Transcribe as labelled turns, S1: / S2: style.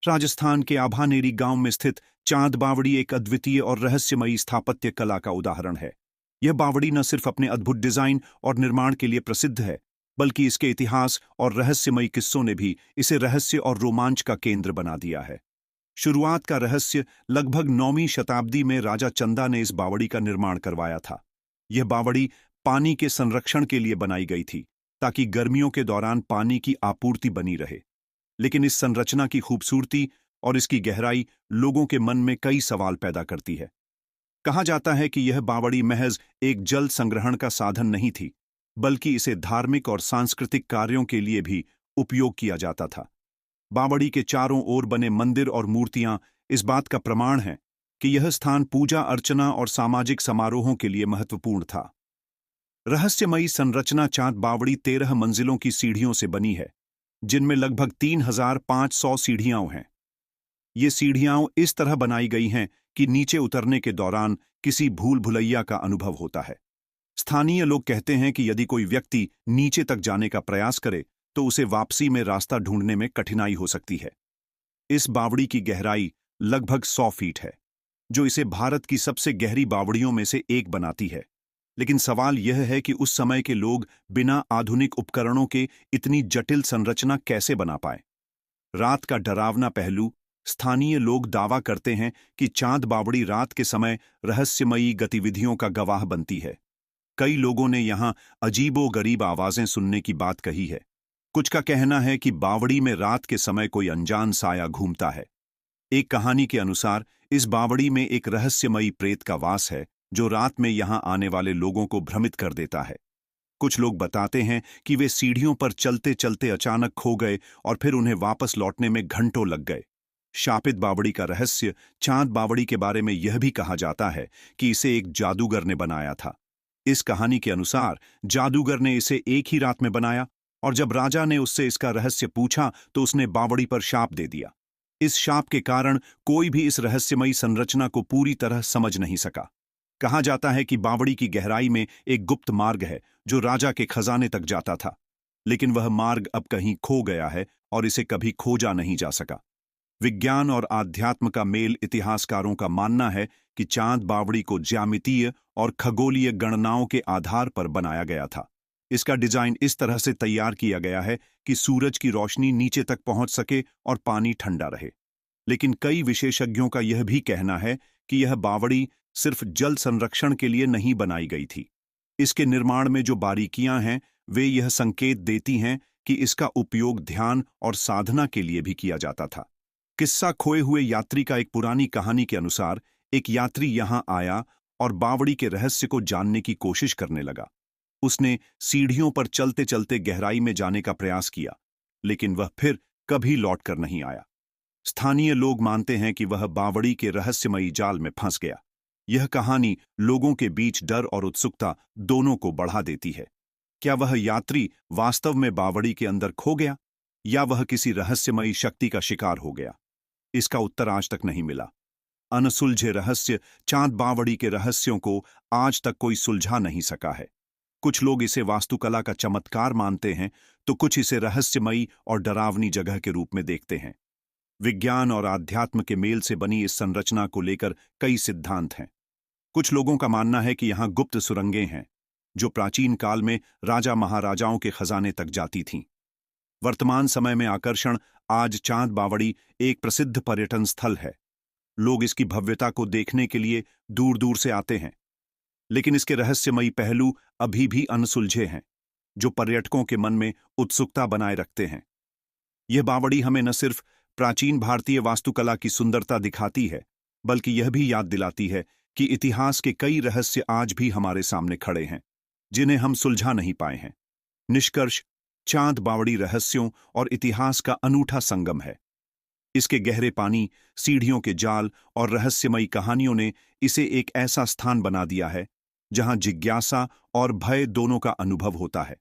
S1: राजस्थान के आभानेरी गांव में स्थित चांद बावड़ी एक अद्वितीय और रहस्यमयी स्थापत्य कला का उदाहरण है। यह बावड़ी न सिर्फ अपने अद्भुत डिजाइन और निर्माण के लिए प्रसिद्ध है, बल्कि इसके इतिहास और रहस्यमयी किस्सों ने भी इसे रहस्य और रोमांच का केंद्र बना दिया है। शुरुआत का रहस्य लगभग 9वीं शताब्दी में राजा चंदा ने इस बावड़ी का निर्माण करवाया था। यह बावड़ी पानी के संरक्षण के लिए बनाई गई थी, ताकि गर्मियों के दौरान पानी की आपूर्ति बनी रहे। लेकिन इस संरचना की खूबसूरती और इसकी गहराई लोगों के मन में कई सवाल पैदा करती है। कहा जाता है कि यह बावड़ी महज एक जल संग्रहण का साधन नहीं थी, बल्कि इसे धार्मिक और सांस्कृतिक कार्यों के लिए भी उपयोग किया जाता था। बावड़ी के चारों ओर बने मंदिर और मूर्तियां इस बात का प्रमाण हैं कि यह स्थान पूजा अर्चना और सामाजिक समारोहों के लिए महत्वपूर्ण था। रहस्यमयी संरचना चांद बावड़ी 13 मंजिलों की सीढ़ियों से बनी है, जिनमें लगभग 3500 सीढ़ियां हैं। ये सीढ़ियां इस तरह बनाई गई हैं कि नीचे उतरने के दौरान किसी भूल भुलैया का अनुभव होता है। स्थानीय लोग कहते हैं कि यदि कोई व्यक्ति नीचे तक जाने का प्रयास करे तो उसे वापसी में रास्ता ढूंढने में कठिनाई हो सकती है। इस बावड़ी की गहराई लगभग 100 फीट है, जो इसे भारत की सबसे गहरी बावड़ियों में से एक बनाती है। लेकिन सवाल यह है कि उस समय के लोग बिना आधुनिक उपकरणों के इतनी जटिल संरचना कैसे बना पाए। रात का डरावना पहलू। स्थानीय लोग दावा करते हैं कि चांद बावड़ी रात के समय रहस्यमयी गतिविधियों का गवाह बनती है। कई लोगों ने यहां अजीबो-गरीब आवाजें सुनने की बात कही है। कुछ का कहना है कि बावड़ी में रात के समय कोई अनजान साया घूमता है। एक कहानी के अनुसार इस बावड़ी में एक रहस्यमयी प्रेत का वास है, जो रात में यहां आने वाले लोगों को भ्रमित कर देता है। कुछ लोग बताते हैं कि वे सीढ़ियों पर चलते चलते अचानक खो गए और फिर उन्हें वापस लौटने में घंटों लग गए। शापित बावड़ी का रहस्य। चांद बावड़ी के बारे में यह भी कहा जाता है कि इसे एक जादूगर ने बनाया था। इस कहानी के अनुसार जादूगर ने इसे एक ही रात में बनाया, और जब राजा ने उससे इसका रहस्य पूछा तो उसने बावड़ी पर शाप दे दिया। इस शाप के कारण कोई भी इस रहस्यमयी संरचना को पूरी तरह समझ नहीं सका। कहा जाता है कि बावड़ी की गहराई में एक गुप्त मार्ग है जो राजा के खजाने तक जाता था, लेकिन वह मार्ग अब कहीं खो गया है और इसे कभी खोजा नहीं जा सका। विज्ञान और आध्यात्म का मेल। इतिहासकारों का मानना है कि चांद बावड़ी को ज्यामितीय और खगोलीय गणनाओं के आधार पर बनाया गया था। इसका डिजाइन इस तरह से तैयार किया गया है कि सूरज की रोशनी नीचे तक पहुंच सके और पानी ठंडा रहे। लेकिन कई विशेषज्ञों का यह भी कहना है कि यह बावड़ी सिर्फ जल संरक्षण के लिए नहीं बनाई गई थी। इसके निर्माण में जो बारीकियां हैं, वे यह संकेत देती हैं कि इसका उपयोग ध्यान और साधना के लिए भी किया जाता था। किस्सा खोए हुए यात्री का। एक पुरानी कहानी के अनुसार एक यात्री यहां आया और बावड़ी के रहस्य को जानने की कोशिश करने लगा। उसने सीढ़ियों पर चलते चलते गहराई में जाने का प्रयास किया, लेकिन वह फिर कभी लौटकर नहीं आया। स्थानीय लोग मानते हैं कि वह बावड़ी के रहस्यमयी जाल में फंस गया। यह कहानी लोगों के बीच डर और उत्सुकता दोनों को बढ़ा देती है। क्या वह यात्री वास्तव में बावड़ी के अंदर खो गया, या वह किसी रहस्यमयी शक्ति का शिकार हो गया? इसका उत्तर आज तक नहीं मिला। अनसुलझे रहस्य। चांद बावड़ी के रहस्यों को आज तक कोई सुलझा नहीं सका है। कुछ लोग इसे वास्तुकला का चमत्कार मानते हैं, तो कुछ इसे रहस्यमयी और डरावनी जगह के रूप में देखते हैं। विज्ञान और आध्यात्म के मेल से बनी इस संरचना को लेकर कई सिद्धांत हैं। कुछ लोगों का मानना है कि यहां गुप्त सुरंगें हैं, जो प्राचीन काल में राजा महाराजाओं के खजाने तक जाती थीं। वर्तमान समय में आकर्षण। आज चांद बावड़ी एक प्रसिद्ध पर्यटन स्थल है। लोग इसकी भव्यता को देखने के लिए दूर दूर से आते हैं, लेकिन इसके रहस्यमयी पहलू अभी भी अनसुलझे हैं, जो पर्यटकों के मन में उत्सुकता बनाए रखते हैं। यह बावड़ी हमें न सिर्फ प्राचीन भारतीय वास्तुकला की सुंदरता दिखाती है, बल्कि यह भी याद दिलाती है कि इतिहास के कई रहस्य आज भी हमारे सामने खड़े हैं, जिन्हें हम सुलझा नहीं पाए हैं। निष्कर्ष। चांद बावड़ी रहस्यों और इतिहास का अनूठा संगम है। इसके गहरे पानी, सीढ़ियों के जाल और रहस्यमयी कहानियों ने इसे एक ऐसा स्थान बना दिया है जहां जिज्ञासा और भय दोनों का अनुभव होता है।